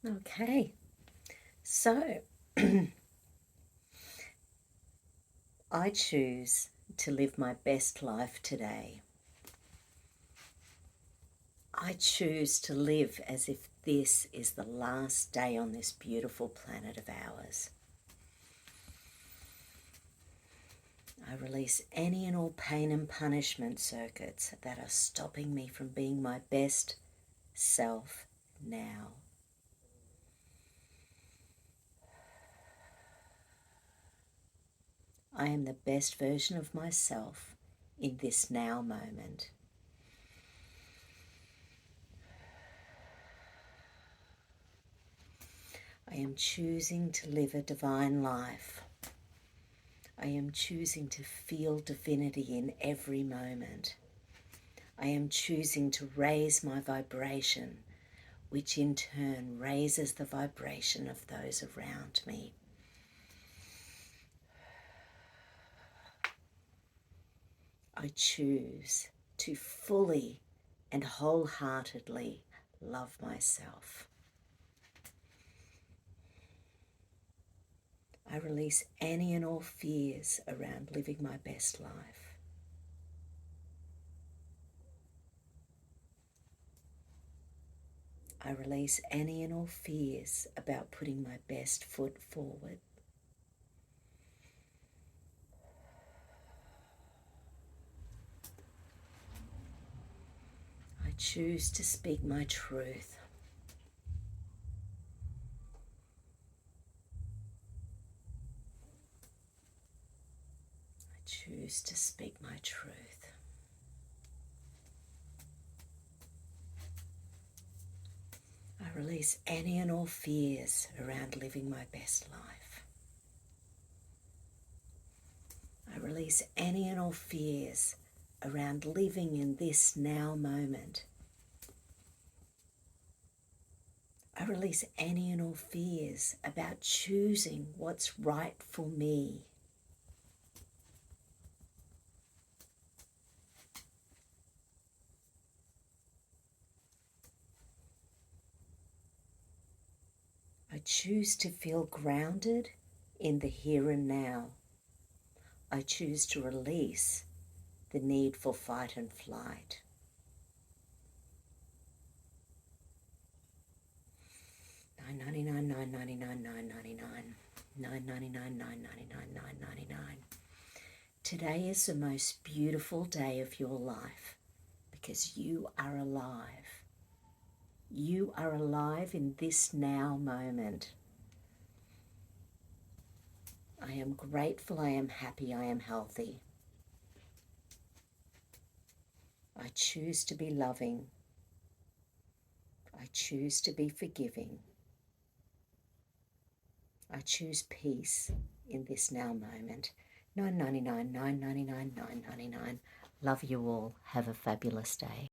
Okay, so I choose to live my best life today. I choose to live as if this is the last day on this beautiful planet of ours. I release any and all pain and punishment circuits that are stopping me from being my best self now. I am the best version of myself in this now moment. I am choosing to live a divine life. I am choosing to feel divinity in every moment. I am choosing to raise my vibration, which in turn raises the vibration of those around me. I choose to fully and wholeheartedly love myself. I release any and all fears around living my best life. I release any and all fears about putting my best foot forward. I choose to speak my truth. I choose to speak my truth. I release any and all fears around living my best life. I release any and all fears around living in this now moment. I release any and all fears about choosing what's right for me. I choose to feel grounded in the here and now. I choose to release the need for fight and flight. $9.99. Today is the most beautiful day of your life because you are alive. You are alive in this now moment. I am grateful, I am happy, I am healthy. I choose to be loving. I choose to be forgiving. I choose peace in this now moment. $9.99. Love you all. Have a fabulous day.